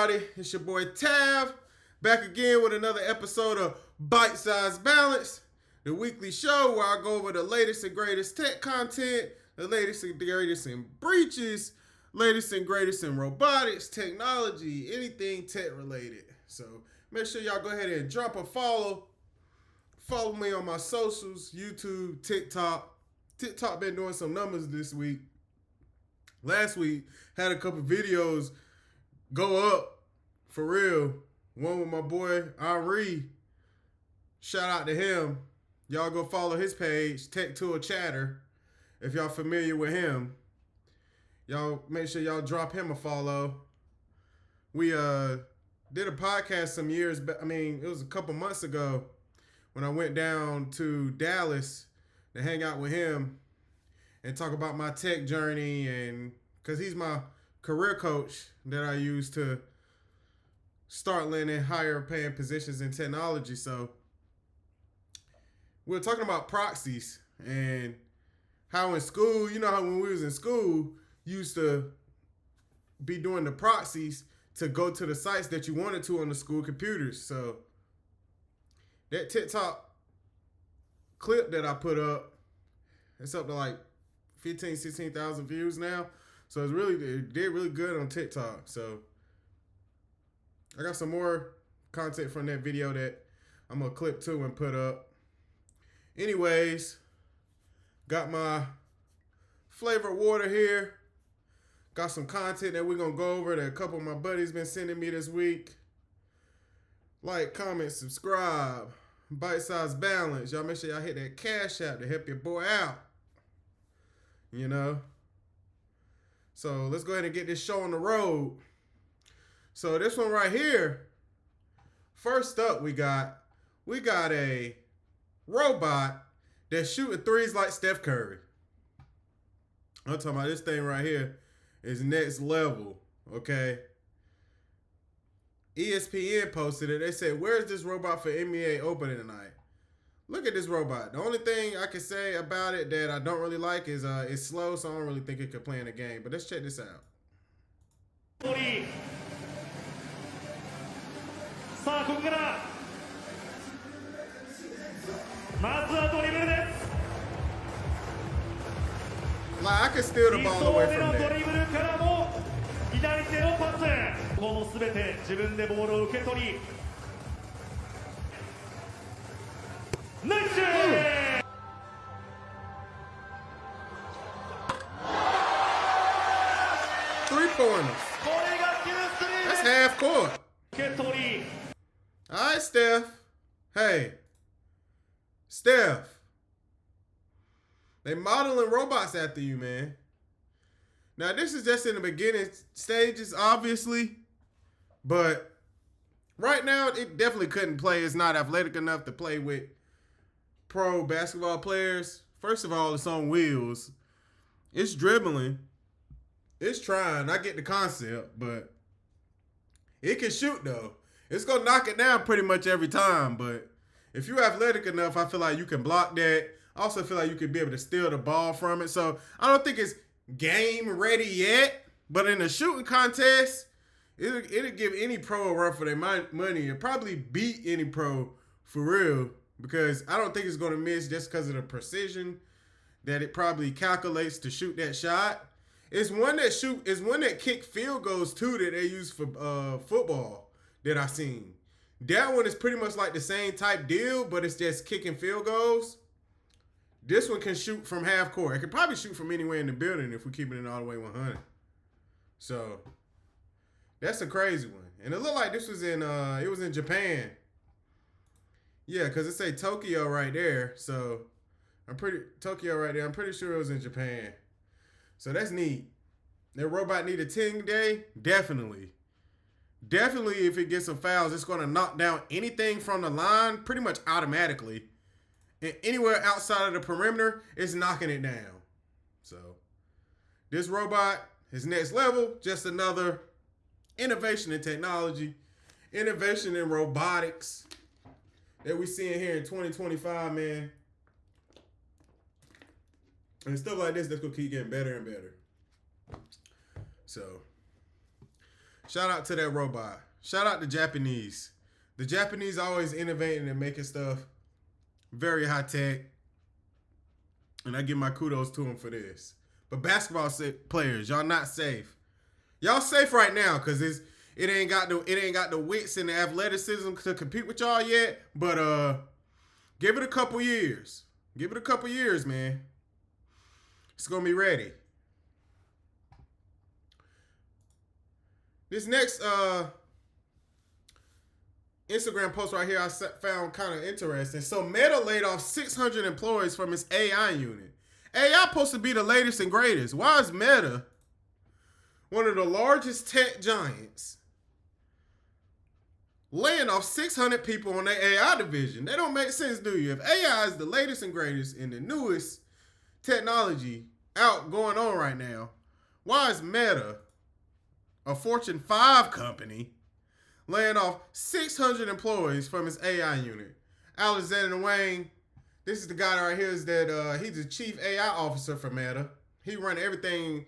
everybody? It's your boy Tav, back again with another episode of Byte-Sized Balance, the weekly show where I go over the latest and greatest tech content, the latest and greatest in breaches, latest and greatest in robotics, technology, anything tech related. So make sure y'all go ahead and drop a follow. Follow me on my socials, YouTube, TikTok. TikTok been doing some numbers this week. Last week, had a couple videos go up for real. One with my boy Henri. Shout out to him. Y'all go follow his page, Tech Tool Chatter. If y'all familiar with him, y'all make sure y'all drop him a follow. We did a podcast some years back. I mean, it was a couple months ago when I went down to Dallas to hang out with him and talk about my tech journey, and because he's my career coach that I use to start landing higher paying positions in technology. So we're talking about proxies and how in school, you know how when we was in school, you used to be doing the proxies to go to the sites that you wanted to on the school computers. So that TikTok clip that I put up, it's up to like 15, 16,000 views now. So it did really good on TikTok. So I got some more content from that video that I'm going to clip too and put up. Anyways, got my flavored water here. Got some content that we're going to go over that a couple of my buddies been sending me this week. Like, comment, subscribe. Bite-Sized Balance. Y'all make sure y'all hit that Cash App to help your boy out. You know? So let's go ahead and get this show on the road. So this one right here, first up we got a robot that's shooting threes like Steph Curry. I'm talking about this thing right here is next level, okay? ESPN posted it. They said, where's this robot for NBA opening tonight? Look at this robot. The only thing I can say about it that I don't really like is it's slow, so I don't really think it could play in the game. But let's check this out. さあここからまずはドリブルです。 Like, I can steal the ball away from ド that. リブルからの左手のパス。このすべて自分でボールを受け取り。ナイス！ 3-pointers. That's half court. 受け取り。 All right, Steph. Hey, Steph. They modeling robots after you, man. Now, this is just in the beginning stages, obviously. But right now, it definitely couldn't play. It's not athletic enough to play with pro basketball players. First of all, it's on wheels. It's dribbling. It's trying. I get the concept, but it can shoot, though. It's going to knock it down pretty much every time. But if you're athletic enough, I feel like you can block that. I also feel like you could be able to steal the ball from it. So I don't think it's game ready yet. But in a shooting contest, it'll give any pro a run for their money. It'll probably beat any pro for real. Because I don't think it's going to miss just because of the precision that it probably calculates to shoot that shot. It's one that kick field goals too that they use for football that I seen. That one is pretty much like the same type deal, but it's just kicking field goals. This one can shoot from half court. It can probably shoot from anywhere in the building if we're keeping it all the way 100. So that's a crazy one. And it looked like this was in Japan. Yeah, because it say Tokyo right there. So Tokyo right there. I'm pretty sure it was in Japan. So that's neat. That robot need a 10-day? Definitely. Definitely, if it gets some fouls, it's going to knock down anything from the line pretty much automatically. And anywhere outside of the perimeter, it's knocking it down. So this robot is next level. Just another innovation in technology, innovation in robotics that we're seeing here in 2025, man. And stuff like this that's going to keep getting better and better. So Shout out to that robot. Shout out to Japanese. The Japanese always innovating and making stuff very high tech. And I give my kudos to them for this. But basketball players, y'all not safe. Y'all safe right now because it ain't got the wits and the athleticism to compete with y'all yet. But give it a couple years. Give it a couple years, man. It's gonna be ready. This next Instagram post right here I found kind of interesting. So Meta laid off 600 employees from its AI unit. AI supposed to be the latest and greatest. Why is Meta, one of the largest tech giants, laying off 600 people on their AI division? That don't make sense, do you? If AI is the latest and greatest and the newest technology out going on right now, why is Meta, a Fortune 5 company, laying off 600 employees from his AI unit? Jensen Huang, this is the guy right here, is that he's the chief AI officer for Meta. He run everything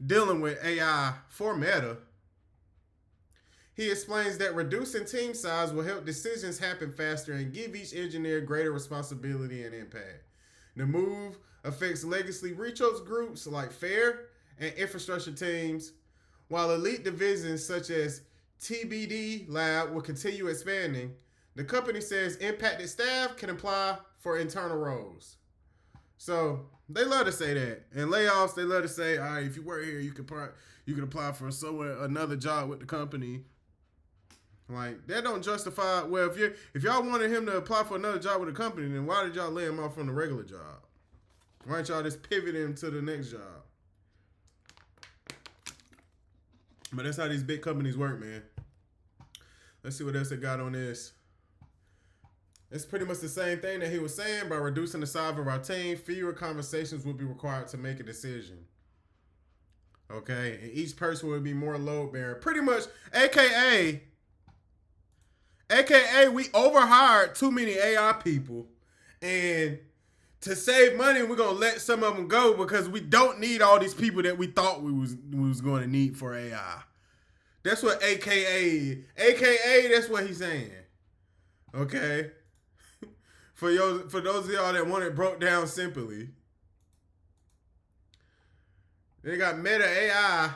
dealing with AI for Meta. He explains that reducing team size will help decisions happen faster and give each engineer greater responsibility and impact. The move affects legacy research groups like FAIR and infrastructure teams, while elite divisions such as TBD Lab will continue expanding. The company says impacted staff can apply for internal roles. So they love to say that. And layoffs, they love to say, all right, if you work here, you can apply for another job with the company. Like, that don't justify. Well, if y'all wanted him to apply for another job with the company, then why did y'all lay him off from the regular job? Why don't y'all just pivot him to the next job? But that's how these big companies work, man. Let's see what else they got on this. It's pretty much the same thing that he was saying. By reducing the size of our team, fewer conversations will be required to make a decision. Okay? And each person will be more load-bearing. Pretty much, AKA, we overhired too many AI people. And to save money, we're going to let some of them go because we don't need all these people that we thought we was going to need for AI. That's what AKA, that's what he's saying. Okay? For those of y'all that want it broke down simply. They got Meta AI.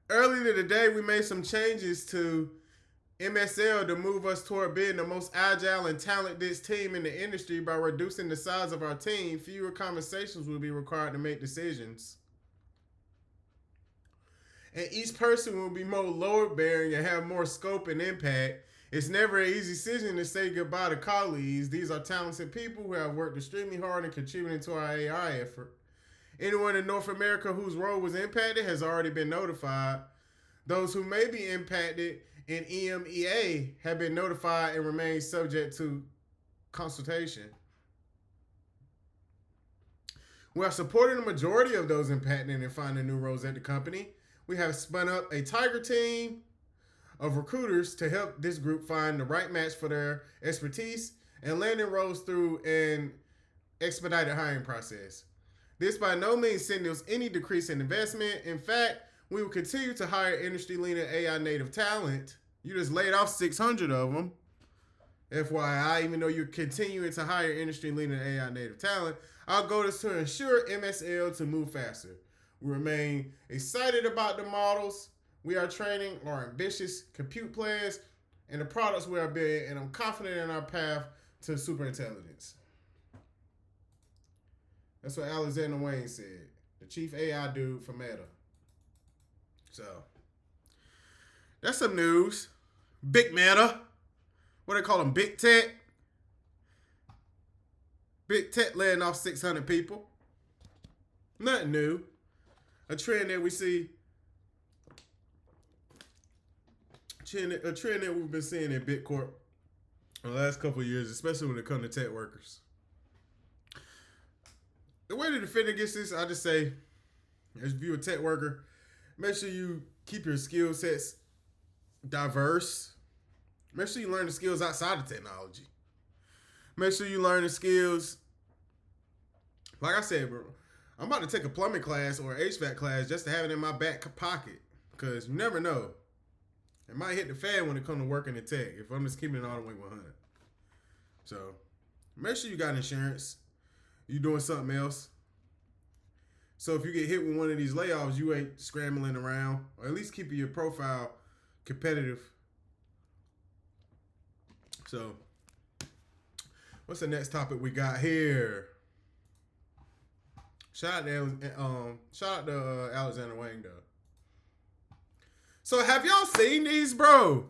Earlier today, we made some changes to MSL to move us toward being the most agile and talented team in the industry. By reducing the size of our team, fewer conversations will be required to make decisions. And each person will be more load-bearing and have more scope and impact. It's never an easy decision to say goodbye to colleagues. These are talented people who have worked extremely hard and contributing to our AI effort. Anyone in North America whose role was impacted has already been notified. Those who may be impacted in EMEA have been notified and remain subject to consultation. We are supporting the majority of those impacted and finding new roles at the company. We have spun up a tiger team of recruiters to help this group find the right match for their expertise and landing roles through an expedited hiring process. This by no means signals any decrease in investment. In fact, we will continue to hire industry-leading AI native talent. You just laid off 600 of them. FYI, even though you're continuing to hire industry-leading AI native talent, our goal is to ensure MSL to move faster. We remain excited about the models we are training, our ambitious compute plans, and the products we are building, and I'm confident in our path to superintelligence. That's what Jensen Huang said, the chief AI dude for Meta. So, that's some news. Big Meta. What do they call them? Big Tech. Big Tech laying off 600 people. Nothing new. A trend that we see. A trend that we've been seeing in Bitcorp the last couple of years, especially when it comes to tech workers. The way to defend against this, I just say, as if you're a tech worker, make sure you keep your skill sets diverse. Make sure you learn the skills outside of technology. Make sure you learn the skills. Like I said, bro, I'm about to take a plumbing class or an HVAC class just to have it in my back pocket. because you never know. It might hit the fan when it comes to working in tech if I'm just keeping it all the way 100. So make sure you got insurance. You doing something else. So if you get hit with one of these layoffs, you ain't scrambling around, or at least keeping your profile competitive. So what's the next topic we got here? Shout out to Alexander Wang though. So have y'all seen these, bro?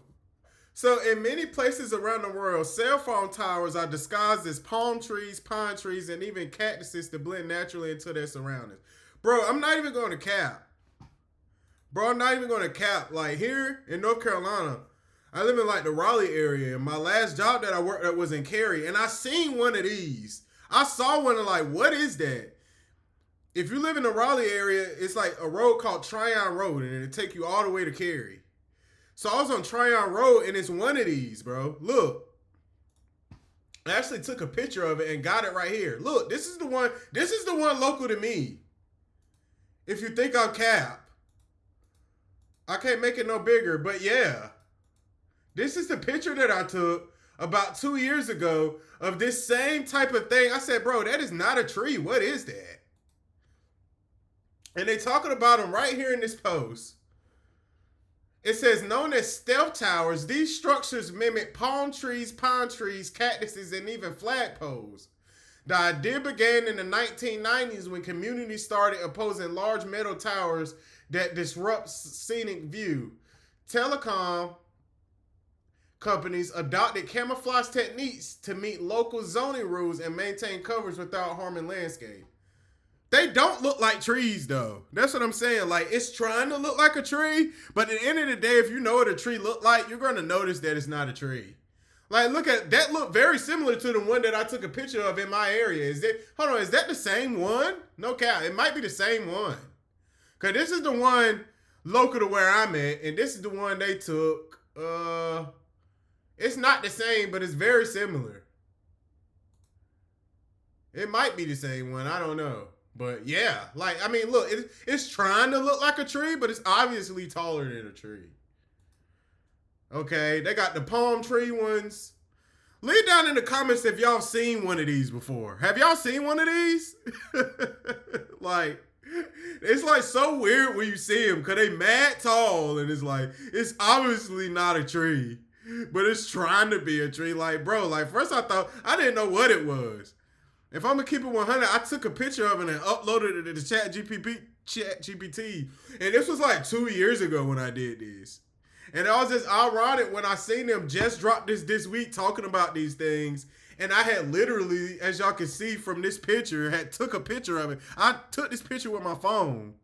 So in many places around the world, cell phone towers are disguised as palm trees, pine trees, and even cactuses to blend naturally into their surroundings. Bro, I'm not even going to cap. Like here in North Carolina, I live in like the Raleigh area, and my last job that I worked at was in Cary, and I seen one of these. I saw one and like, what is that? If you live in the Raleigh area, it's like a road called Tryon Road, and it'll take you all the way to Cary. So I was on Tryon Road, and it's one of these, bro. Look. I actually took a picture of it and got it right here. Look, this is the one local to me. If you think I'm cap. I can't make it no bigger, but yeah. This is the picture that I took about 2 years ago of this same type of thing. I said, bro, that is not a tree. What is that? And they talking about them right here in this post. It says, known as stealth towers, these structures mimic palm trees, pine trees, cactuses, and even flagpoles. The idea began in the 1990s when communities started opposing large metal towers that disrupt scenic view. Telecom companies adopted camouflage techniques to meet local zoning rules and maintain coverage without harming landscape. They don't look like trees, though. That's what I'm saying. Like, it's trying to look like a tree, but at the end of the day, if you know what a tree look like, you're going to notice that it's not a tree. Like, look at that. Look very similar to the one that I took a picture of in my area. Is that the same one? No cap. It might be the same one. Because this is the one local to where I'm at, and this is the one they took. It's not the same, but it's very similar. It might be the same one. I don't know. But yeah, like, I mean, look, it's trying to look like a tree, but it's obviously taller than a tree. Okay, they got the palm tree ones. Leave down in the comments if y'all seen one of these before. Have y'all seen one of these? Like, it's like so weird when you see them because they mad tall and it's like, it's obviously not a tree, but it's trying to be a tree. Like, bro, like first I thought, I didn't know what it was. If I'm gonna keep it 100, I took a picture of it and uploaded it to ChatGPT. And this was like 2 years ago when I did this. And it was just ironic when I seen them just drop this week talking about these things. And I had literally, as y'all can see from this picture, had took a picture of it. I took this picture with my phone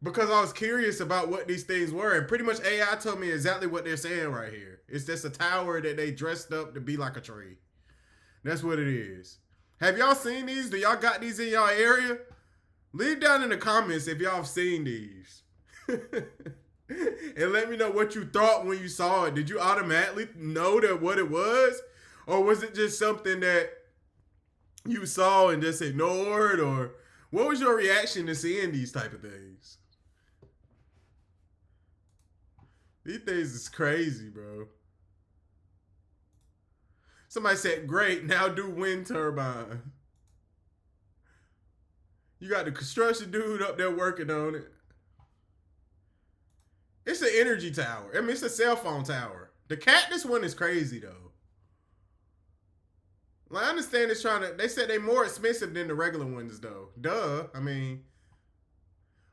because I was curious about what these things were. And pretty much AI told me exactly what they're saying right here. It's just a tower that they dressed up to be like a tree. That's what it is. Have y'all seen these? Do y'all got these in y'all area? Leave down in the comments if y'all have seen these. And let me know what you thought when you saw it. Did you automatically know that what it was? Or was it just something that you saw and just ignored? Or what was your reaction to seeing these type of things? These things is crazy, bro. Somebody said, great, now do wind turbine. You got the construction dude up there working on it. It's an energy tower. I mean, it's a cell phone tower. The cactus one is crazy, though. Like, I understand it's they said they're more expensive than the regular ones, though. Duh. I mean,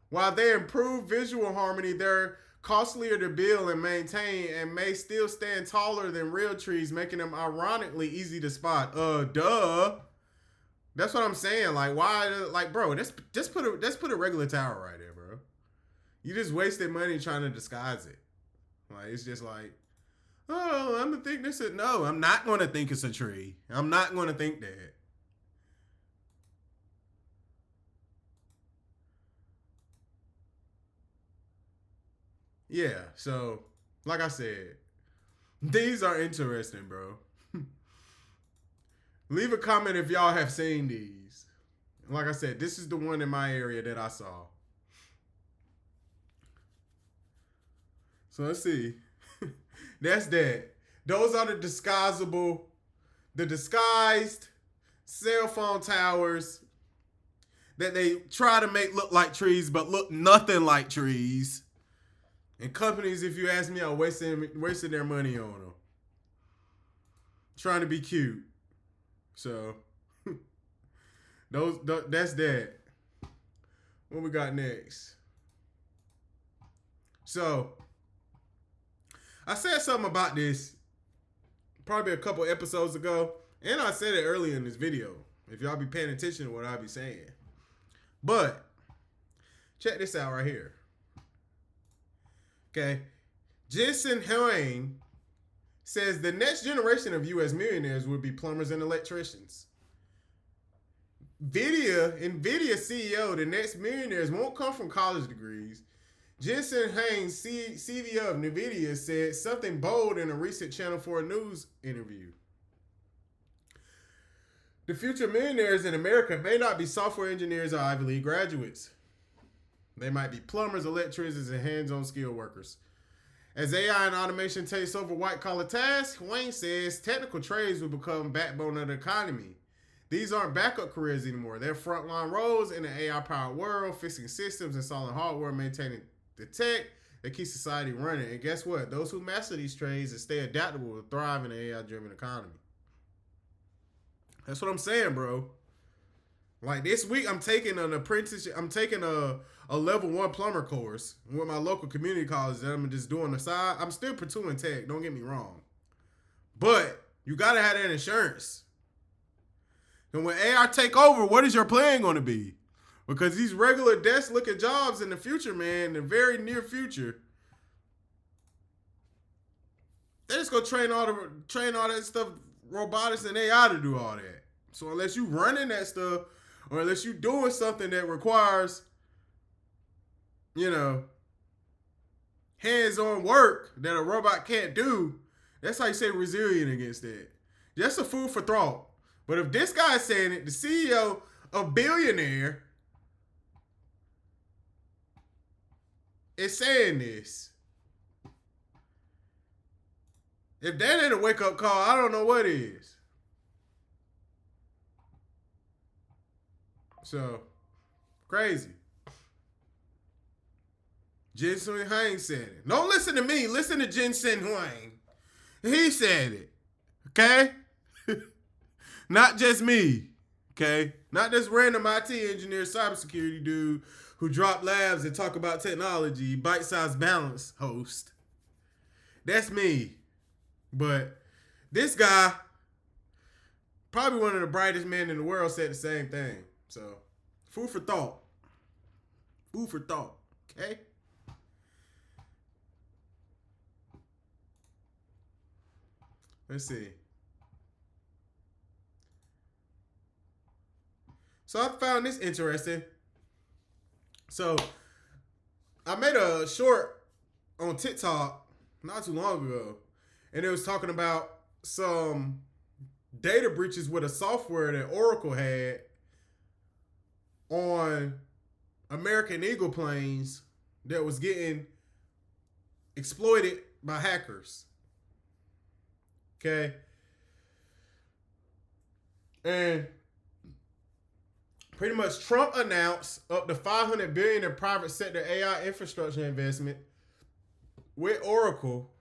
while they improve visual harmony, they're costlier to build and maintain and may still stand taller than real trees, making them ironically easy to spot. Duh. That's what I'm saying. Like, why? Like, bro, just put a regular tower right there, bro. You just wasted money trying to disguise it. Like, it's just like, oh, I'm gonna think this is no. I'm not gonna think it's a tree. I'm not gonna think that. Yeah, so, like I said, these are interesting, bro. Leave a comment if y'all have seen these. Like I said, this is the one in my area that I saw. So let's see. That's that. Those are the disguised cell phone towers that they try to make look like trees, but look nothing like trees. And companies, if you ask me, are wasting their money on them. Trying to be cute. So, that's that. What we got next? So, I said something about this probably a couple episodes ago, and I said it earlier in this video, if y'all be paying attention to what I be saying. But, check this out right here. Okay. Jensen Huang says the next generation of U.S. millionaires would be plumbers and electricians. NVIDIA CEO, the next millionaires won't come from college degrees. Jensen Huang, CEO of NVIDIA, said something bold in a recent Channel 4 News interview. The future millionaires in America may not be software engineers or Ivy League graduates. They might be plumbers, electricians, and hands-on skilled workers. As AI and automation takes over white-collar tasks, Huang says technical trades will become backbone of the economy. These aren't backup careers anymore. They're frontline roles in an AI-powered world, fixing systems, installing hardware, maintaining the tech that keeps society running. And guess what? Those who master these trades and stay adaptable will thrive in an AI-driven economy. That's what I'm saying, bro. Like this week, I'm taking an apprenticeship. I'm taking a level 1 plumber course with my local community college that I'm just doing the side. I'm still pursuing tech. Don't get me wrong, but you gotta have that insurance. And when AI take over, what is your plan going to be? Because these regular desk-looking jobs in the future, man, the very near future, they're just gonna train all that stuff, robotics and AI to do all that. So unless you running that stuff, or unless you doing something that requires, hands-on work that a robot can't do, that's how you say resilient against that. That's a food for thought. But if this guy's saying it, the CEO of Billionaire is saying this, if that ain't a wake-up call, I don't know what is. So, crazy. Jensen Huang said it. Don't listen to me. Listen to Jensen Huang. He said it. Okay? Not just me. Okay? Not this random IT engineer, cybersecurity dude who drop labs and talk about technology, Byte-Sized balance host. That's me. But this guy, probably one of the brightest men in the world, said the same thing. So, food for thought. Food for thought. Okay? Let's see. So, I found this interesting. So, I made a short on TikTok not too long ago. And it was talking about some data breaches with a software that Oracle had on American Eagle planes that was getting exploited by hackers. Okay. And pretty much Trump announced up to $500 billion in private sector AI infrastructure investment with Oracle,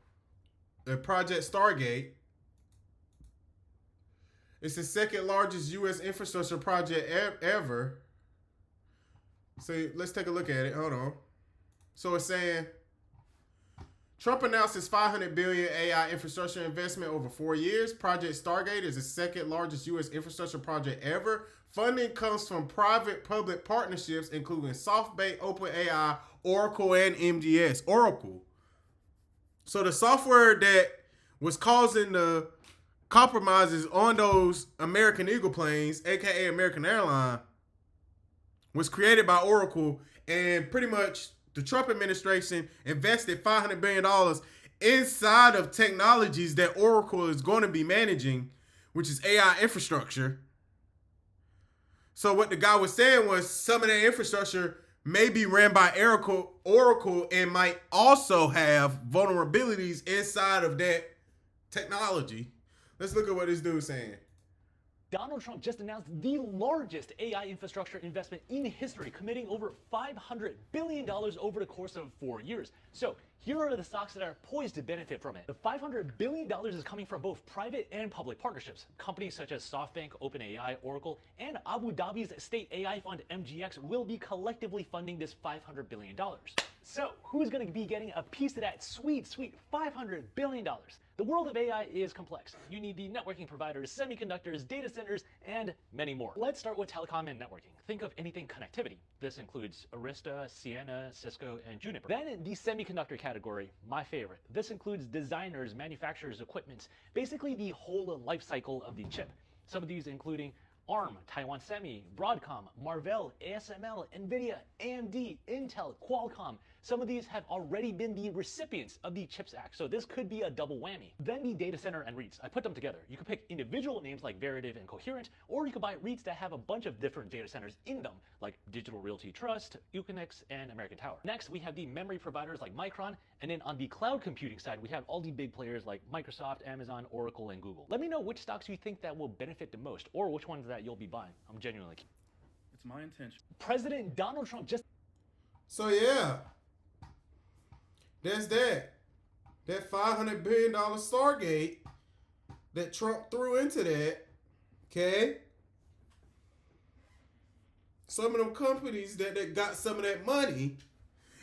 the project Stargate. It's the second largest U.S. infrastructure project ever. So let's take a look at it. Hold on. So it's saying Trump announced his $500 billion AI infrastructure investment over 4 years. Project Stargate is the second largest U.S. infrastructure project ever. Funding comes from private-public partnerships, including SoftBank, OpenAI, Oracle, and MGS. Oracle. So the software that was causing the compromises on those American Eagle planes, aka American Airlines, was created by Oracle, and pretty much the Trump administration invested $500 billion inside of technologies that Oracle is going to be managing, which is AI infrastructure. So what the guy was saying was some of that infrastructure may be ran by Oracle and might also have vulnerabilities inside of that technology. Let's look at what this dude's saying. Donald Trump just announced the largest AI infrastructure investment in history, committing over $500 billion over the course of 4 years. So here are the stocks that are poised to benefit from it. The $500 billion is coming from both private and public partnerships. Companies such as SoftBank, OpenAI, Oracle, and Abu Dhabi's state AI fund MGX will be collectively funding this $500 billion. So who's going to be getting a piece of that sweet, sweet $500 billion? The world of AI is complex. You need the networking providers, semiconductors, data centers, and many more. Let's start with telecom and networking. Think of anything connectivity. This includes Arista, Ciena, Cisco, and Juniper. Then in the semiconductor category, my favorite. This includes designers, manufacturers, equipment, basically the whole life cycle of the chip. Some of these including ARM, Taiwan Semi, Broadcom, Marvell, ASML, NVIDIA, AMD, Intel, Qualcomm. Some of these have already been the recipients of the CHIPS Act, so this could be a double whammy. Then the data center and REITs. I put them together. You could pick individual names like Veritiv and Coherent, or you could buy REITs that have a bunch of different data centers in them, like Digital Realty Trust, Equinix, and American Tower. Next, we have the memory providers like Micron, and then on the cloud computing side, we have all the big players like Microsoft, Amazon, Oracle, and Google. Let me know which stocks you think that will benefit the most, or which ones that you'll be buying. I'm genuinely curious. It's my intention. President Donald Trump just... So yeah, there's that $500 billion Stargate that Trump threw into that. Okay, some of them companies that got some of that money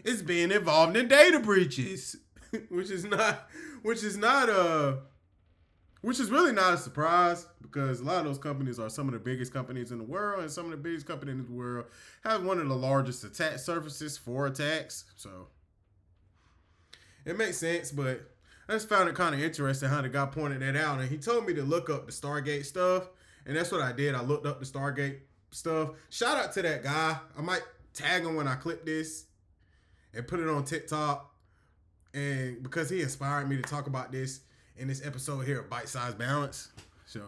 is being involved in data breaches, which is really not a surprise, because a lot of those companies are some of the biggest companies in the world, and some of the biggest companies in the world have one of the largest attack surfaces for attacks. So it makes sense, but I just found it kind of interesting how the guy pointed that out, and he told me to look up the Stargate stuff, and that's what I did. I looked up the Stargate stuff. Shout out to that guy. I might tag him when I clip this and put it on TikTok, and because he inspired me to talk about this in this episode here of Byte-Sized Balance. So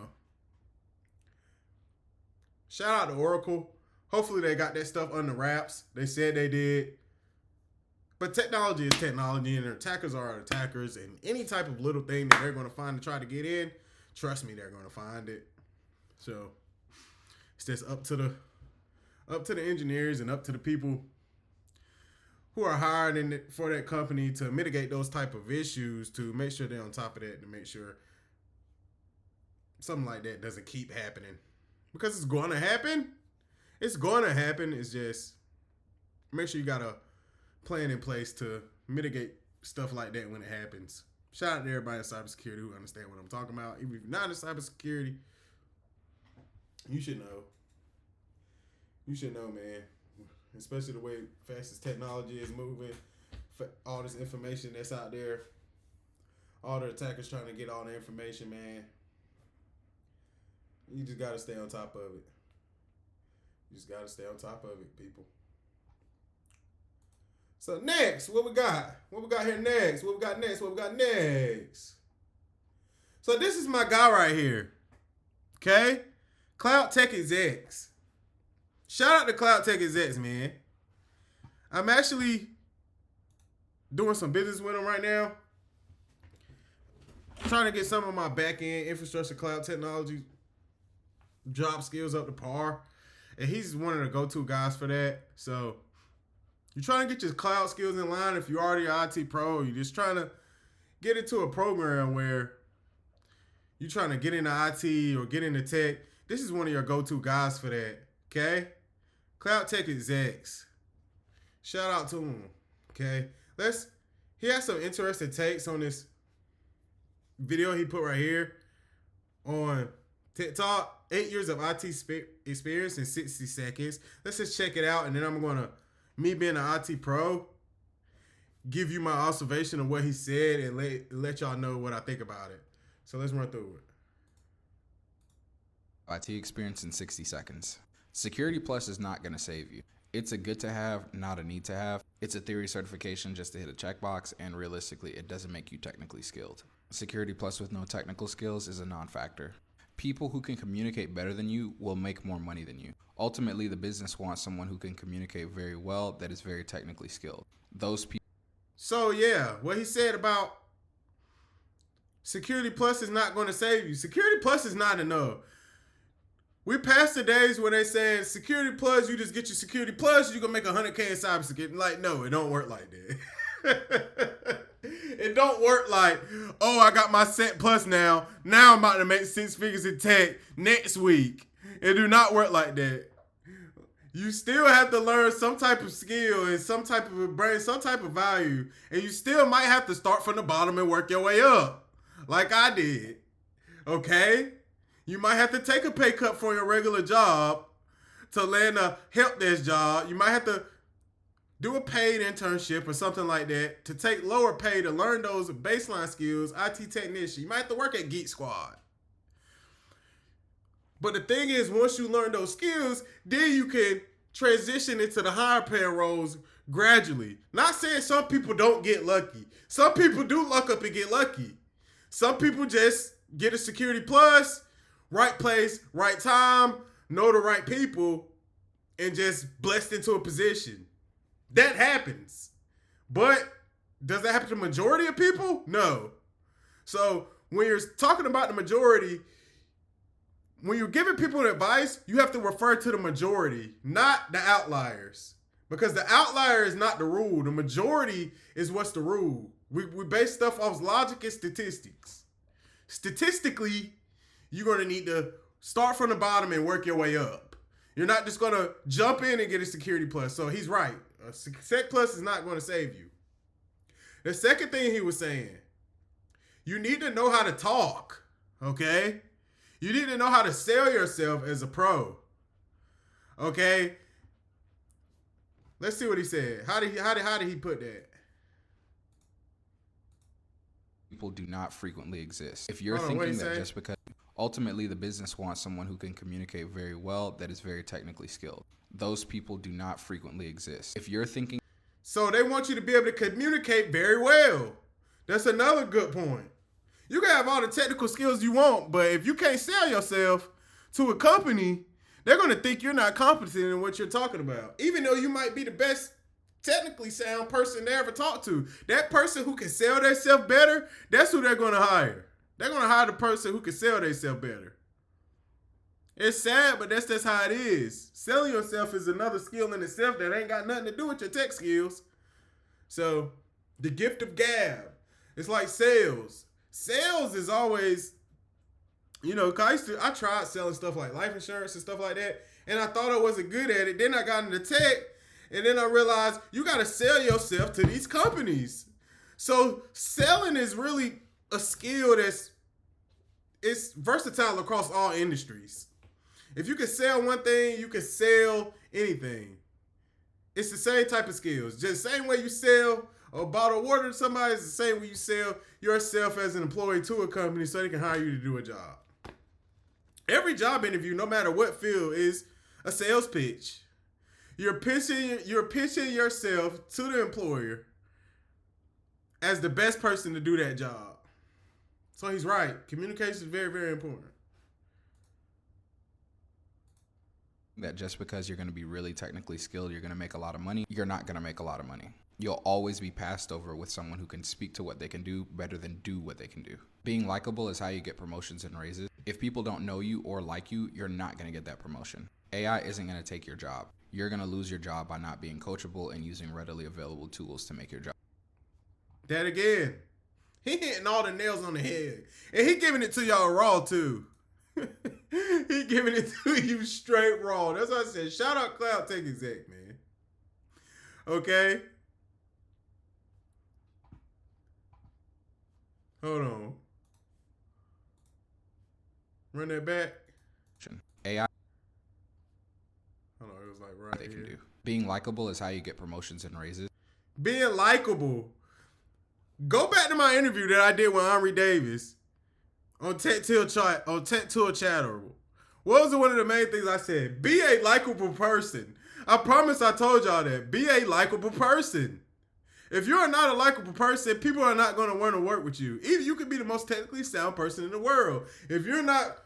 shout out to Oracle. Hopefully they got that stuff under wraps. They said they did. But technology is technology, and attackers are attackers, and any type of little thing that they're going to find to try to get in, trust me, they're going to find it. So it's just up to the engineers and up to the people who are hired for that company to mitigate those type of issues, to make sure they're on top of that, to make sure something like that doesn't keep happening. Because it's going to happen. It's going to happen. It's just make sure you got a plan in place to mitigate stuff like that when it happens. Shout out to everybody in cybersecurity who understand what I'm talking about. Even if you're not in cybersecurity, you should know. You should know, man. Especially the way fast as technology is moving, all this information that's out there, all the attackers trying to get all the information, man. You just got to stay on top of it. You just got to stay on top of it, people. So next, what we got? What we got here next? What we got next? What we got next? So this is my guy right here. Okay? Cloud Tech Execs. Shout out to Cloud Tech Execs, man. I'm actually doing some business with him right now. I'm trying to get some of my back-end infrastructure cloud technology job skills up to par. And he's one of the go-to guys for that. So you're trying to get your cloud skills in line. If you're already an IT pro, you're just trying to get into a program where you're trying to get into IT or get into tech. This is one of your go-to guys for that. Okay? Cloud Tech Execs. Shout out to him. Okay? He has some interesting takes on this video he put right here on TikTok. 8 years of IT experience in 60 seconds. Let's just check it out, and then I'm going to, me being an IT pro, give you my observation of what he said and let y'all know what I think about it. So let's run through it. IT experience in 60 seconds. Security Plus is not going to save you. It's a good to have, not a need to have. It's a theory certification just to hit a checkbox, and realistically, it doesn't make you technically skilled. Security Plus with no technical skills is a non-factor. People who can communicate better than you will make more money than you. Ultimately, the business wants someone who can communicate very well, that is very technically skilled. Those people. So yeah, what he said about Security Plus is not going to save you. Security Plus is not enough. We passed the days where they saying Security Plus, you just get your Security Plus, you're going to make $100K in cybersecurity. Like, no, it don't work like that. It don't work like, oh, I got my Set Plus now. Now I'm about to make 6 figures in tech next week. It do not work like that. You still have to learn some type of skill and some type of brain, some type of value. And you still might have to start from the bottom and work your way up. Like I did. Okay? You might have to take a pay cut from your regular job to land a help desk job. You might have to do a paid internship or something like that to take lower pay to learn those baseline skills, IT technician. You might have to work at Geek Squad. But the thing is, once you learn those skills, then you can transition into the higher paying roles gradually. Not saying some people don't get lucky. Some people do luck up and get lucky. Some people just get a Security Plus, right place, right time, know the right people, and just blessed into a position. That happens. But does that happen to the majority of people? No. So when you're talking about the majority, when you're giving people advice, you have to refer to the majority, not the outliers. Because the outlier is not the rule. The majority is what's the rule. We base stuff off logic and statistics. Statistically, you're going to need to start from the bottom and work your way up. You're not just going to jump in and get a Security Plus. So he's right. A Sec Plus is not going to save you. The second thing he was saying, you need to know how to talk, okay? You need to know how to sell yourself as a pro, okay? Let's see what he said. How did he put that? People do not frequently exist. If you're thinking that just because ultimately the business wants someone who can communicate very well, that is very technically skilled. Those people do not frequently exist. If you're thinking. So they want you to be able to communicate very well. That's another good point. You can have all the technical skills you want, but if you can't sell yourself to a company, they're going to think you're not competent in what you're talking about. Even though you might be the best technically sound person they ever talk to. That person who can sell themselves better, that's who they're going to hire. They're going to hire the person who can sell themselves better. It's sad, but that's how it is. Selling yourself is another skill in itself that ain't got nothing to do with your tech skills. So, the gift of gab. It's like sales. Sales is always, you know, cause I tried selling stuff like life insurance and stuff like that, and I thought I wasn't good at it. Then I got into tech, and then I realized you got to sell yourself to these companies. So selling is really a skill it's versatile across all industries. If you can sell one thing, you can sell anything. It's the same type of skills. Just the same way you sell a bottle of water to somebody is the same way you sell yourself as an employee to a company so they can hire you to do a job. Every job interview, no matter what field, is a sales pitch. You're pitching yourself to the employer as the best person to do that job. So he's right. Communication is very, very important. That just because you're going to be really technically skilled, you're going to make a lot of money, you're not going to make a lot of money. You'll always be passed over with someone who can speak to what they can do better than do what they can do. Being likable is how you get promotions and raises. If people don't know you or like you, you're not going to get that promotion. AI isn't going to take your job. You're going to lose your job by not being coachable and using readily available tools to make your job. That again. He hitting all the nails on the head. And he giving it to y'all raw too. He giving it to you straight raw. That's what I said. Shout out Cloud Tech Exec, man. Okay? Hold on. Run that back. AI. Hold on, it was like right They here. can do. Being likable is how you get promotions and raises. Being likable. Go back to my interview that I did with Henry Davis on Tech Tool Chatter. What was one of the main things I said? Be a likable person. I promise I told y'all that. Be a likable person. If you're not a likable person, people are not going to want to work with you. Even you could be the most technically sound person in the world. If you're not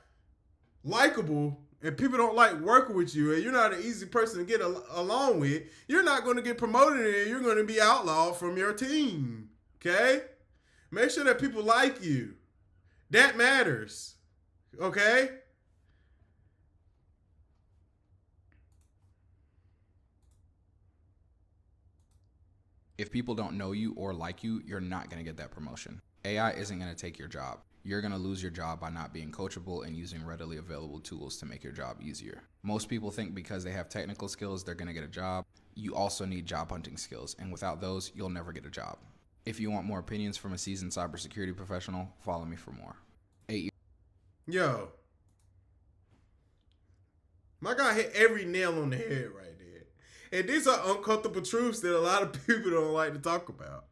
likable and people don't like working with you and you're not an easy person to get along with, you're not going to get promoted and you're going to be outlawed from your team. Okay? Make sure that people like you. That matters. Okay? If people don't know you or like you, you're not going to get that promotion. AI isn't going to take your job. You're going to lose your job by not being coachable and using readily available tools to make your job easier. Most people think because they have technical skills, they're going to get a job. You also need job hunting skills, and without those, you'll never get a job. If you want more opinions from a seasoned cybersecurity professional, follow me for more. Yo. My guy hit every nail on the head right there. And these are uncomfortable truths that a lot of people don't like to talk about.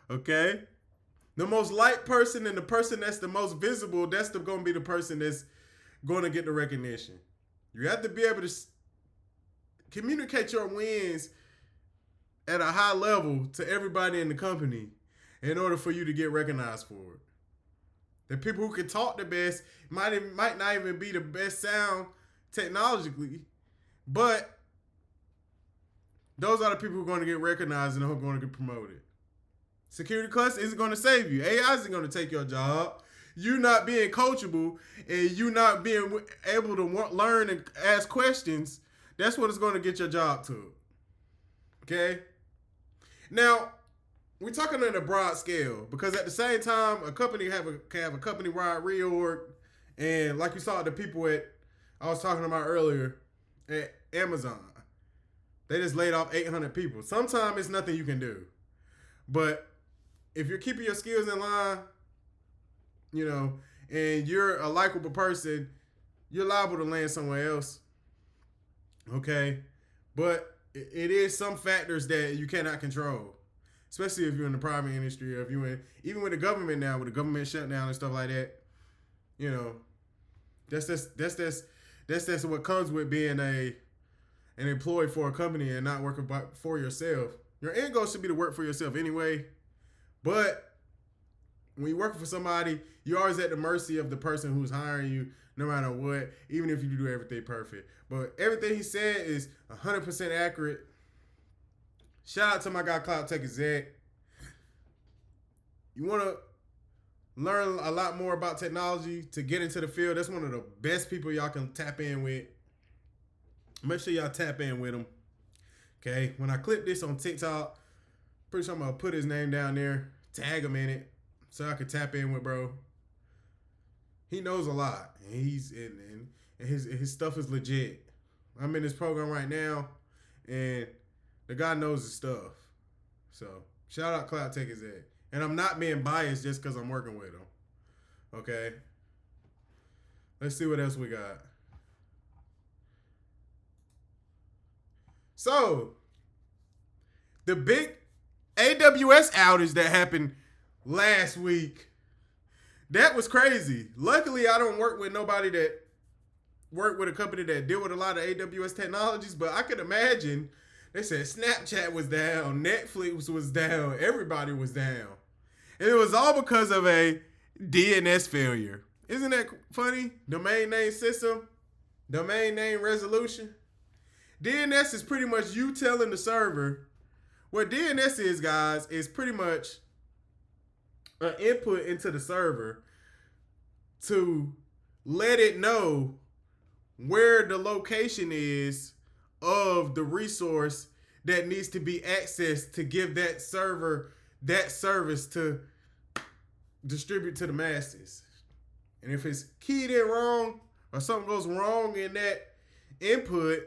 Okay? The most liked person and the person that's the most visible, that's going to be the person that's going to get the recognition. You have to be able to communicate your wins at a high level to everybody in the company in order for you to get recognized for it. The people who can talk the best might not even be the best sound technologically, but those are the people who are going to get recognized and who are going to get promoted. Security Plus isn't going to save you. AI isn't going to take your job. You not being coachable and you not being able to learn and ask questions, that's what is going to get your job to. Okay? Now, we're talking on a broad scale because at the same time, a company can have a company-wide reorg, and like you saw the people I was talking about earlier at Amazon, they just laid off 800 people. Sometimes it's nothing you can do, but if you're keeping your skills in line, you know, and you're a likable person, you're liable to land somewhere else. Okay, but it is some factors that you cannot control. Especially if you're in the private industry, or if you're even with the government now, with the government shutdown and stuff like that, you know, that's what comes with being an employee for a company and not working for yourself. Your end goal should be to work for yourself anyway, but when you're working for somebody, you're always at the mercy of the person who's hiring you, no matter what, even if you do everything perfect. But everything he said is 100% accurate. Shout out to my guy Cloud Tech Exec. You want to learn a lot more about technology to get into the field? That's one of the best people y'all can tap in with. Make sure y'all tap in with him. Okay, when I clip this on TikTok, pretty sure I'm gonna put his name down there, tag him in it, so I can tap in with bro. He knows a lot, and his stuff is legit. I'm in this program right now, and the guy knows his stuff. So, shout out Cloud Tech Exec. And I'm not being biased just because I'm working with him. Okay? Let's see what else we got. So, the big AWS outage that happened last week, that was crazy. Luckily, I don't work with nobody that worked with a company that deal with a lot of AWS technologies, but I could imagine. They said Snapchat was down, Netflix was down, everybody was down. And it was all because of a DNS failure. Isn't that funny? Domain name system, domain name resolution. DNS is pretty much you telling the server. What DNS is, guys, is pretty much an input into the server to let it know where the location is of the resource that needs to be accessed to give that server that service to distribute to the masses. And if it's keyed in wrong or something goes wrong in that input,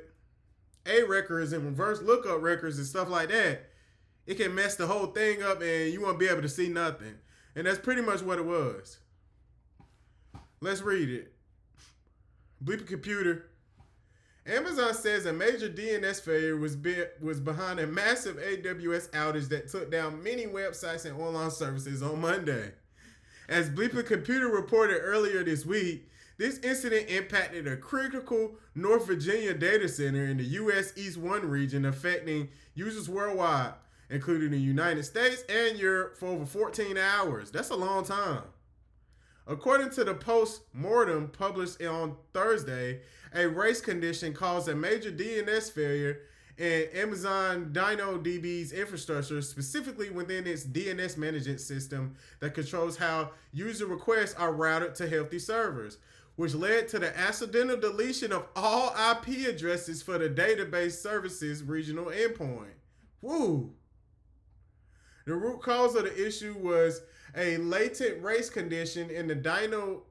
A records and reverse lookup records and stuff like that, it can mess the whole thing up and you won't be able to see nothing. And that's pretty much what it was. Let's read it. Bleeping computer. Amazon says a major DNS failure was behind a massive AWS outage that took down many websites and online services on Monday. As Bleeping Computer reported earlier this week, this incident impacted a critical North Virginia data center in the U.S. East 1 region, affecting users worldwide, including the United States and Europe, for over 14 hours. That's a long time. According to the post-mortem published on Thursday, a race condition caused a major DNS failure in Amazon DynamoDB's infrastructure, specifically within its DNS management system that controls how user requests are routed to healthy servers, which led to the accidental deletion of all IP addresses for the database services regional endpoint. Woo! The root cause of the issue was a latent race condition in the DynamoDB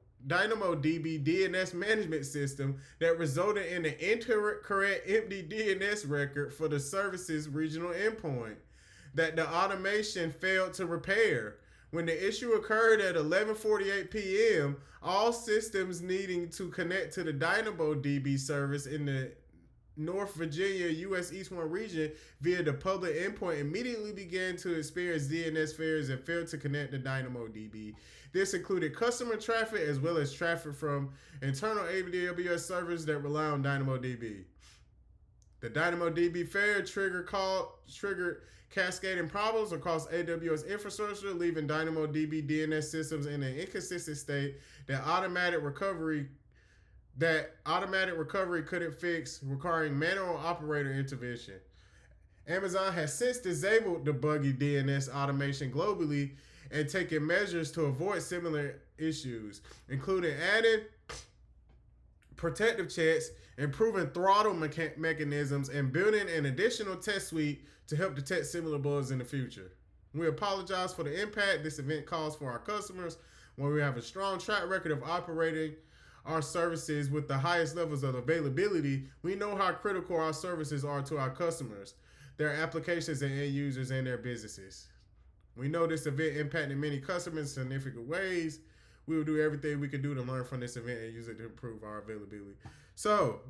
DNS management system that resulted in an incorrect empty DNS record for the service's regional endpoint that the automation failed to repair. When the issue occurred at 11:48 p.m., all systems needing to connect to the DynamoDB service in the North Virginia U.S. East 1 region via the public endpoint immediately began to experience DNS failures and failed to connect to DynamoDB. This included customer traffic as well as traffic from internal AWS servers that rely on DynamoDB. The DynamoDB failure triggered cascading problems across AWS infrastructure, leaving DynamoDB DNS systems in an inconsistent state that automatic recovery couldn't fix, requiring manual operator intervention. Amazon has since disabled the buggy DNS automation globally and taken measures to avoid similar issues, including adding protective checks, improving throttle mechanisms, and building an additional test suite to help detect similar bugs in the future. We apologize for the impact this event caused for our customers. When we have a strong track record of operating our services with the highest levels of availability, we know how critical our services are to our customers, their applications and end users, and their businesses. We know this event impacted many customers in significant ways. We will do everything we can do to learn from this event and use it to improve our availability. So,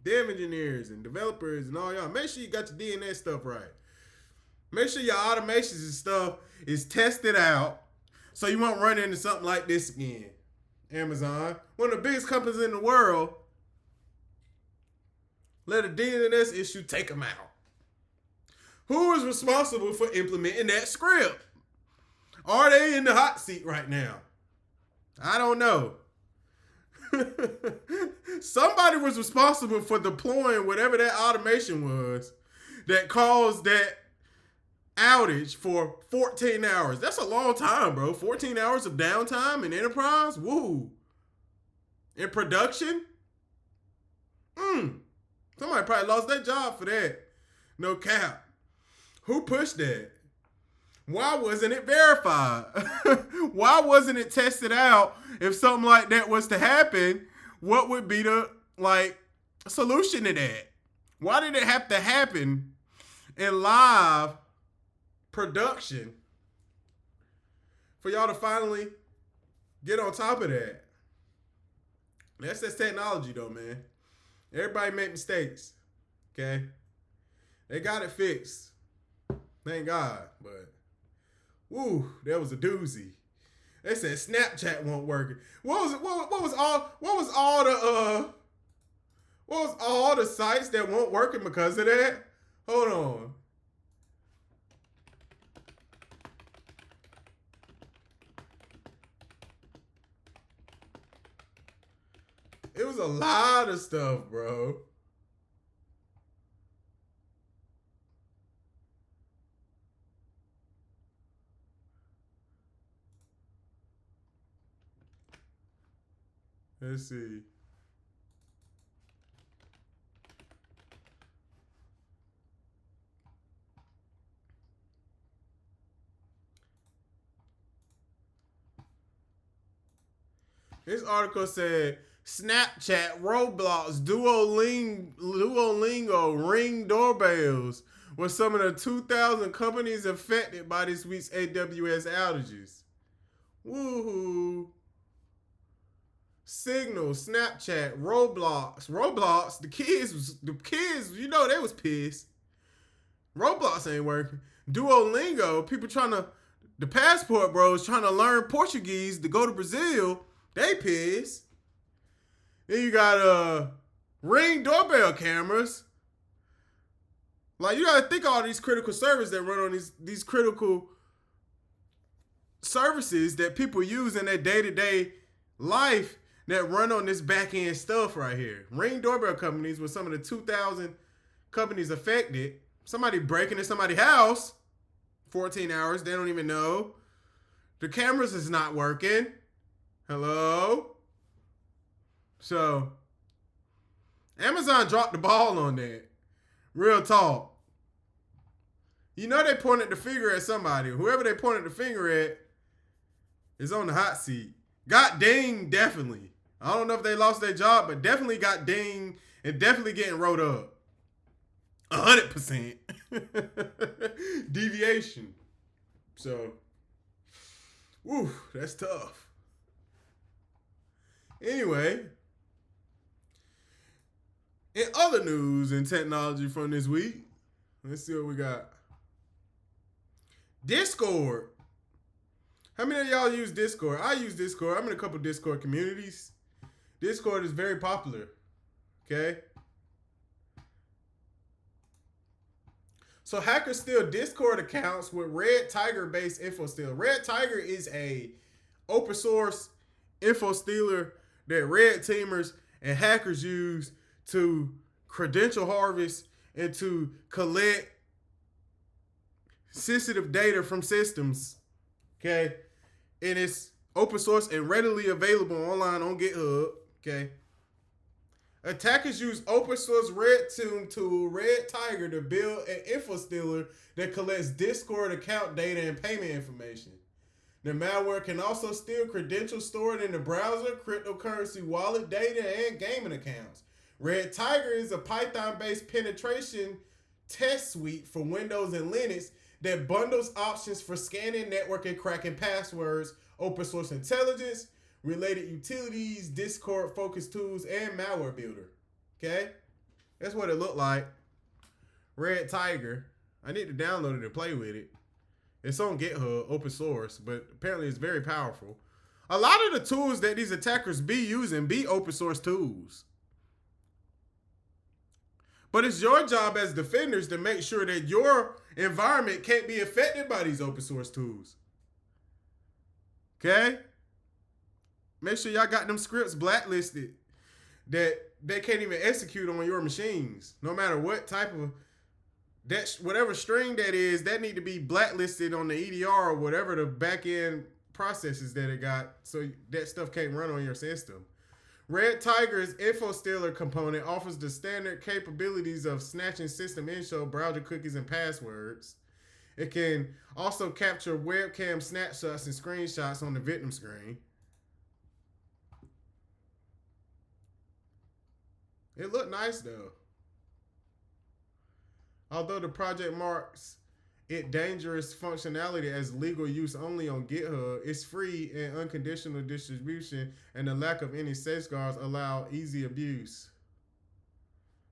dev engineers and developers and all y'all, make sure you got your DNS stuff right. Make sure your automations and stuff is tested out so you won't run into something like this again. Amazon, one of the biggest companies in the world, let a DNS issue take them out. Who is responsible for implementing that script? Are they in the hot seat right now? I don't know. Somebody was responsible for deploying whatever that automation was that caused that outage for 14 hours. That's a long time, bro. 14 hours of downtime in enterprise? Woo. In production? Somebody probably lost their job for that. No cap. Who pushed that? Why wasn't it verified? Why wasn't it tested out? If something like that was to happen, what would be the solution to that? Why did it have to happen in live production for y'all to finally get on top of that? That's just technology though, man. Everybody make mistakes, okay? They got it fixed. Thank God, but woo, that was a doozy. They said Snapchat won't work. What was all the sites that weren't working because of that? Hold on. It was a lot of stuff, bro. Let's see. This article said Snapchat, Roblox, Duolingo, Ring doorbells were some of the 2,000 companies affected by this week's AWS outages. Woohoo. Signal, Snapchat, Roblox, the kids, you know, they was pissed. Roblox ain't working. Duolingo, the passport bros trying to learn Portuguese to go to Brazil, they pissed. Then you got Ring doorbell cameras. Like, you gotta think of all these critical servers that run on these critical services that people use in their day-to-day life that run on this back-end stuff right here. Ring doorbell companies were some of the 2,000 companies affected. Somebody breaking in somebody's house, 14 hours, they don't even know. The cameras is not working. Hello? So, Amazon dropped the ball on that. Real talk. You know they pointed the finger at somebody. Whoever they pointed the finger at is on the hot seat. Got dinged, definitely. I don't know if they lost their job, but definitely got dinged and definitely getting wrote up. 100% deviation. So, woo, that's tough. Anyway, in other news and technology from this week, let's see what we got. Discord. How many of y'all use Discord? I use Discord. I'm in a couple Discord communities. Discord is very popular. Okay? So hackers steal Discord accounts with Red Tiger based info steal. Red Tiger is a open source info stealer that red teamers and hackers use to credential harvest and to collect sensitive data from systems. Okay? And it's open source and readily available online on GitHub. Okay? Attackers use open source red team tool Red Tiger to build an info stealer that collects Discord account data and payment information. The malware can also steal credentials stored in the browser, cryptocurrency wallet data, and gaming accounts. Red Tiger is a Python-based penetration test suite for Windows and Linux that bundles options for scanning, network, and cracking passwords, open source intelligence, related utilities, Discord-focused tools, and malware builder. Okay? That's what it looked like. Red Tiger. I need to download it and play with it. It's on GitHub, open source, but apparently it's very powerful. A lot of the tools that these attackers be using be open source tools. But it's your job as defenders to make sure that your environment can't be affected by these open source tools. Okay? Make sure y'all got them scripts blacklisted that they can't even execute on your machines. No matter what type of, whatever string that is, that need to be blacklisted on the EDR or whatever the back-end processes that it got so that stuff can't run on your system. Red Tiger's info stealer component offers the standard capabilities of snatching system info, browser cookies, and passwords. It can also capture webcam snapshots and screenshots on the victim screen. It looked nice though. Although the project marks it dangerous functionality as legal use only on GitHub, it's free and unconditional distribution, and the lack of any safeguards allow easy abuse.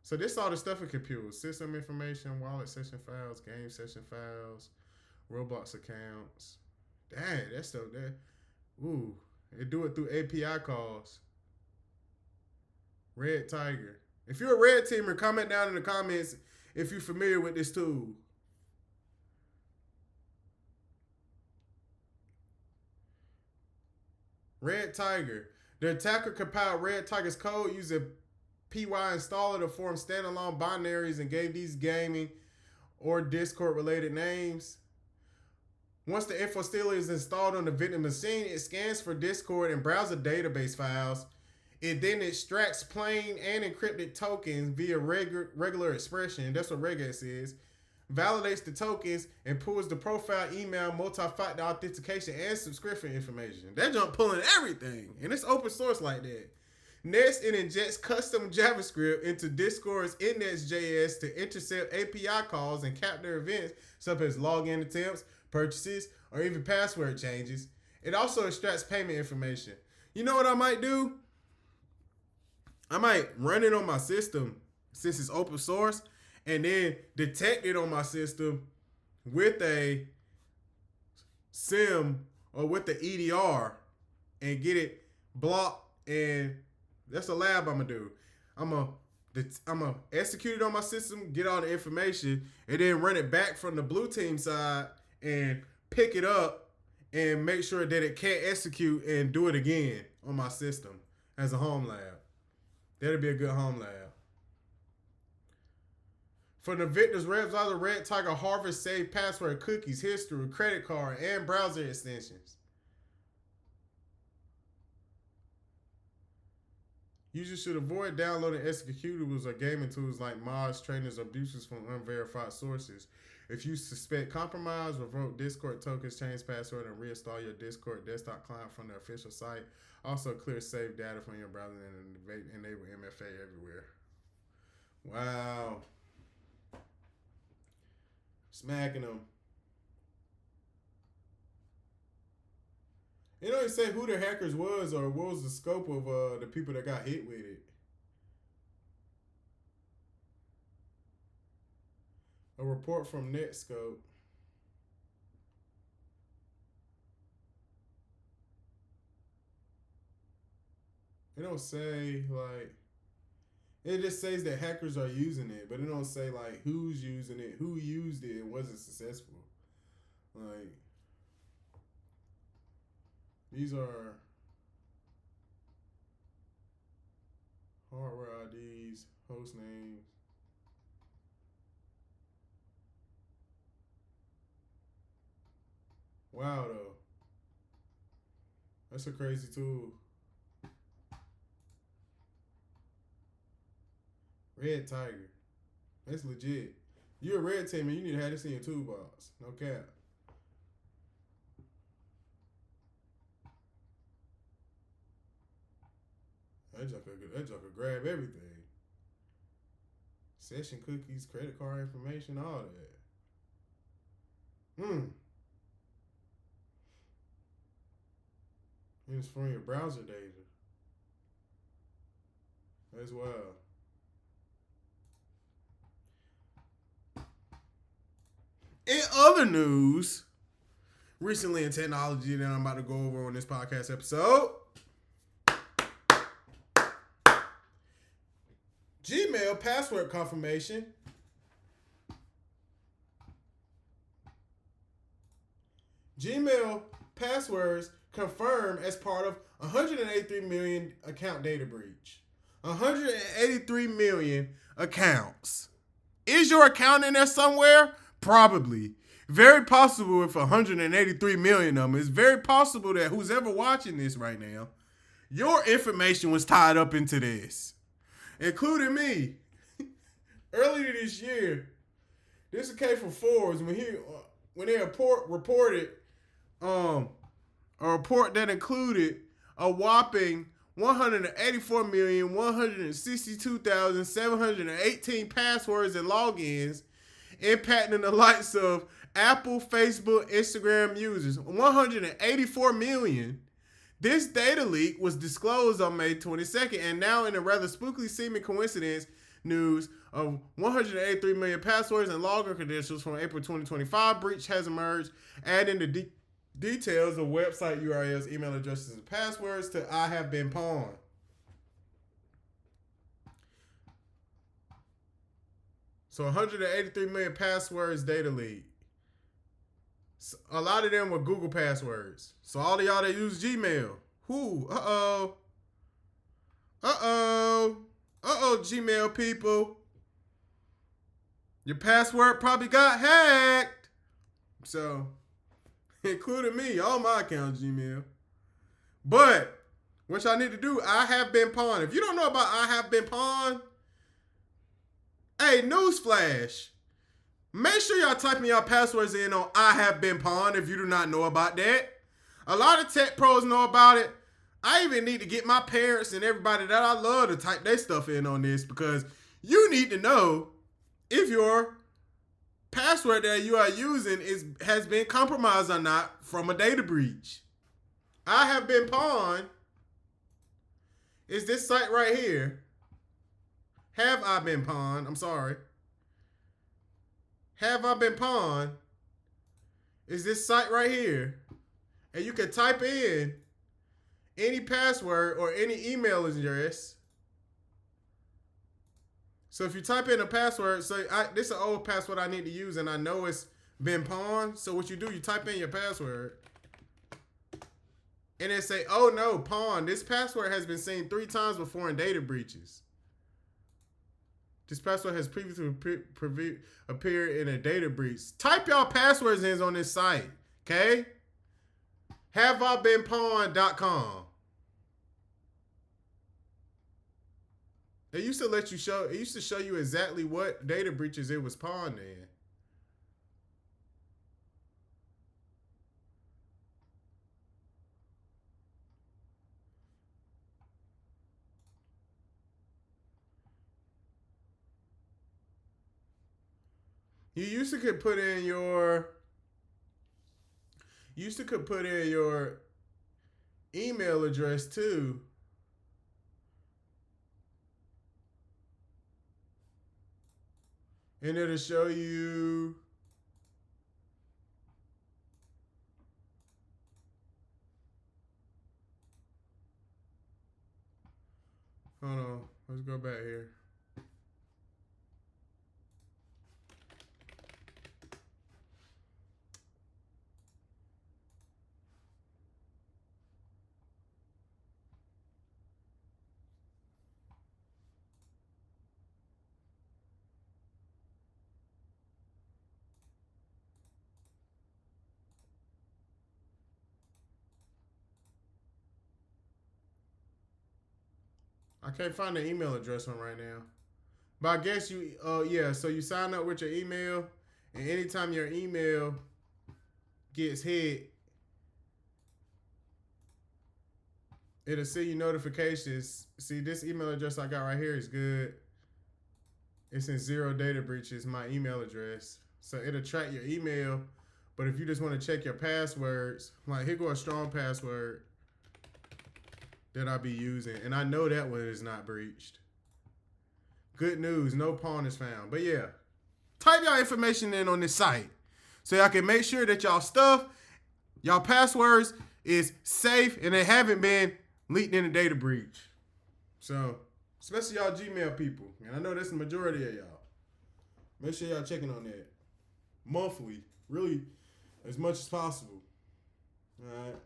So this all the stuff it computes: system information, wallet session files, game session files, Roblox accounts. Dang, that stuff there. Ooh, it do it through API calls. Red Tiger. If you're a red teamer, comment down in the comments if you're familiar with this tool. Red Tiger. The attacker compiled Red Tiger's code using PY installer to form standalone binaries and gave these gaming or Discord related names. Once the info stealer is installed on the victim machine, it scans for Discord and browser database files. It then extracts plain and encrypted tokens via regular expression. That's what regex is. Validates the tokens and pulls the profile, email, multi-factor authentication, and subscription information. That junk pulling everything. And it's open source like that. Next, it injects custom JavaScript into Discord's index.js to intercept API calls and capture events such as login attempts, purchases, or even password changes. It also extracts payment information. You know what I might do? I might run it on my system since it's open source and then detect it on my system with a SIM or with the EDR and get it blocked. And that's a lab I'm gonna do. I'm gonna execute it on my system, get all the information, and then run it back from the blue team side and pick it up and make sure that it can't execute and do it again on my system as a home lab. That'd be a good home lab. For the victims, WebBrowser, Red Tiger harvest saved password, cookies, history, credit card, and browser extensions. Users should avoid downloading executables or gaming tools like mods, trainers, or abuses from unverified sources. If you suspect compromise, revoke Discord tokens, change password, and reinstall your Discord desktop client from the official site. Also, clear saved data from your browser and enable MFA everywhere. Wow. Smacking them. It don't even say who the hackers was or what was the scope of the people that got hit with it. A report from Netscope. It don't say like, it just says that hackers are using it, but it don't say like who's using it, who used it, and was it successful. Like, these are hardware IDs, host names. Wow, though. That's a crazy tool. Red Tiger. That's legit. You're a red teamer, you need to have this in your toolbox. No cap. That joker grab everything. Session cookies, credit card information, all that. And it's from your browser data. That's wild. In other news, recently in technology that I'm about to go over on this podcast episode, Gmail password confirmation. Gmail passwords confirmed as part of 183 million account data breach. 183 million accounts. Is your account in there somewhere? Probably. Very possible with 183 million of them. It's very possible that who's ever watching this right now, your information was tied up into this, including me. Earlier this year, this came from Forbes when they reported a report that included a whopping 184,162,718 passwords and logins, impacting the likes of Apple, Facebook, Instagram users. 184 million. This data leak was disclosed on May 22nd, and now in a rather spookily seeming coincidence news of 183 million passwords and login credentials from April 2025, breach has emerged, adding the details of website URLs, email addresses, and passwords to HaveIBeenPwned. So 183 million passwords data leak. A lot of them were Google passwords. So all of y'all that use Gmail, Gmail people. Your password probably got hacked. So, including me, all my accounts Gmail. But, what y'all need to do, HaveIBeenPwned. If you don't know about HaveIBeenPwned, hey, newsflash. Make sure y'all typing y'all passwords in on HaveIBeenPwned if you do not know about that. A lot of tech pros know about it. I even need to get my parents and everybody that I love to type their stuff in on this, because you need to know if your password that you are using has been compromised or not from a data breach. HaveIBeenPwned is this site right here. HaveIBeenPwned, I'm sorry. HaveIBeenPwned is this site right here. And you can type in any password or any email address. So if you type in a password, so this is an old password I need to use, and I know it's been pawned. So what you do, you type in your password. And they say, oh no, pawn, this password has been seen 3 times before in data breaches. This password has previously appeared in a data breach. Type y'all passwords in on this site, okay? HaveIBeenPwned.com. It used to let you show. It used to show you exactly what data breaches it was pawned in. You used to could put in your. You used to could put in your email address too. And it'll show you. Hold on. Let's go back here. I can't find the email address one right now. But I guess you, yeah, so you sign up with your email, and anytime your email gets hit, it'll send you notifications. See, this email address I got right here is good. It's in 0 data breaches, my email address. So it'll track your email, but if you just want to check your passwords, like here go a strong password that I'll be using. And I know that one is not breached. Good news, no pawn is found. But yeah, type y'all information in on this site so y'all can make sure that y'all stuff, y'all passwords is safe and they haven't been leaked in a data breach. So, especially y'all Gmail people. And I know that's the majority of y'all. Make sure y'all checking on that monthly, really as much as possible. All right.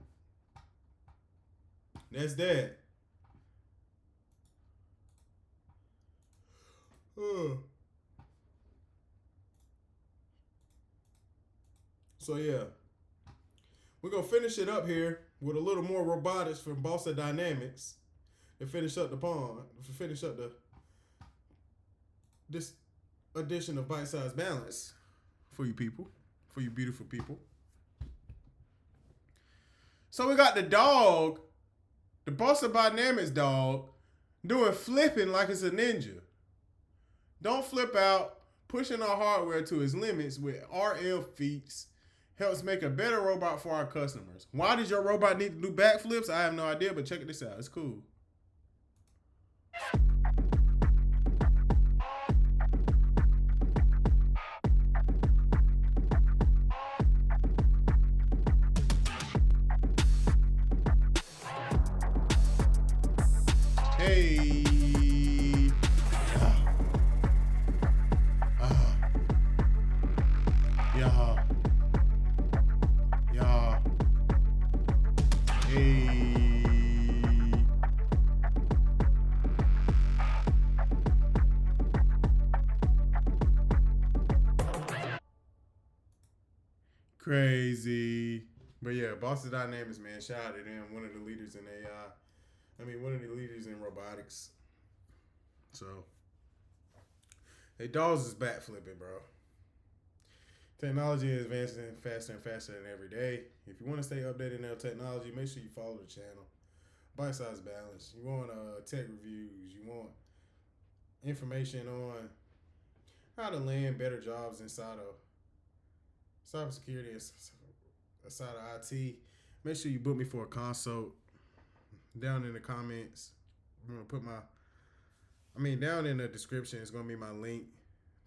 That's that. So yeah, we're gonna finish it up here with a little more robotics from Boston Dynamics to finish up the pawn. To finish up this edition of Byte-Sized Balance for you people, for you beautiful people. So we got the dog, the Boston Dynamics dog, doing flipping like it's a ninja. Don't flip out, pushing our hardware to its limits with RL feats helps make a better robot for our customers. Why does your robot need to do backflips? I have no idea, but check this out. It's cool. Hey. Yeah. Hey. Crazy. But yeah, Boston Dynamics, man, shout out to them. One of the leaders in AI. One of the leaders in robotics. So, they dolls is backflipping, bro. Technology is advancing faster and faster than every day. If you want to stay updated in technology, make sure you follow the channel. Bite-Sized Balance. You want tech reviews. You want information on how to land better jobs inside of cybersecurity, inside of IT. Make sure you book me for a consult. Down in the comments, I'm going to put down in the description is going to be my link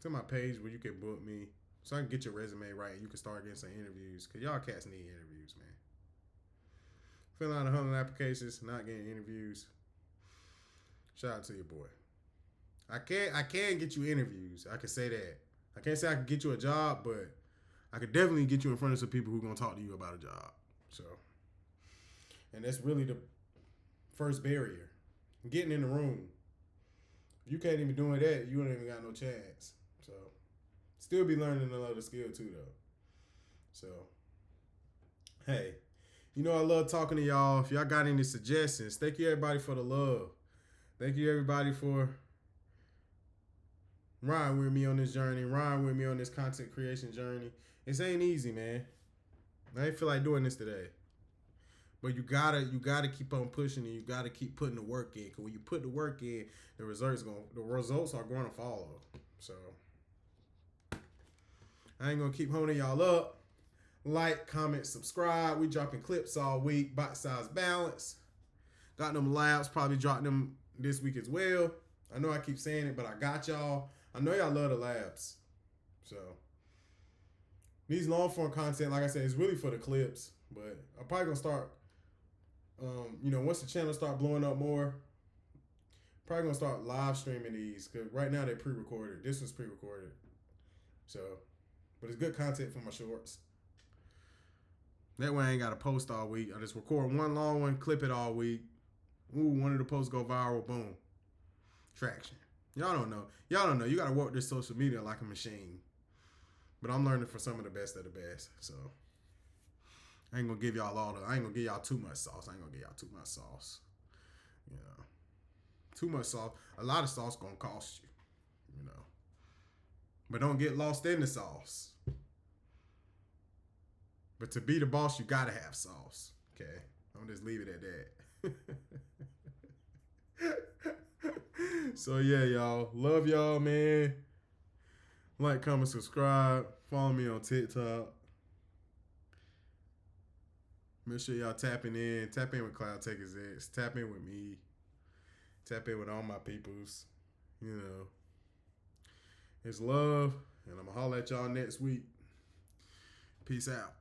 to my page where you can book me so I can get your resume right and you can start getting some interviews, because y'all cats need interviews, man. Filling out 100 applications, not getting interviews. Shout out to your boy. I can get you interviews. I can say that. I can't say I can get you a job, but I could definitely get you in front of some people who are going to talk to you about a job. So, And that's really the first barrier. Getting in the room. If you can't even do that, you don't even got no chance. So, still be learning another skill too, though. So, hey, you know I love talking to y'all. If y'all got any suggestions, thank you everybody for the love. Thank you everybody for riding with me on this journey, riding with me on this content creation journey. It ain't easy, man. I ain't feel like doing this today. But you gotta keep on pushing and you gotta keep putting the work in. Cause when you put the work in, the results are going to follow. So I ain't gonna keep holding y'all up. Like, comment, subscribe. We dropping clips all week. Bite-Sized balance. Got them labs. Probably dropped them this week as well. I know I keep saying it, but I got y'all. I know y'all love the labs. So these long form content, like I said, is really for the clips. But I'm probably gonna start. Once the channel start blowing up more, probably gonna start live streaming these. Cause right now they're pre-recorded. This was pre-recorded. So, but it's good content for my shorts. That way I ain't got to post all week. I just record one long one, clip it all week. Ooh, one of the posts go viral, boom. Traction. Y'all don't know. You got to work this social media like a machine. But I'm learning from some of the best of the best. So I ain't going to give y'all I ain't going to give y'all too much sauce. You know. Too much sauce. A lot of sauce going to cost you. But don't get lost in the sauce. But to be the boss, you gotta have sauce. Okay, I'm gonna just leave it at that. So yeah, y'all. Love y'all, man. Like, comment, subscribe. Follow me on TikTok. Make sure y'all tapping in. Tap in with Cloud Takers X. Tap in with me. Tap in with all my peoples. It's love. And I'm gonna holler at y'all next week. Peace out.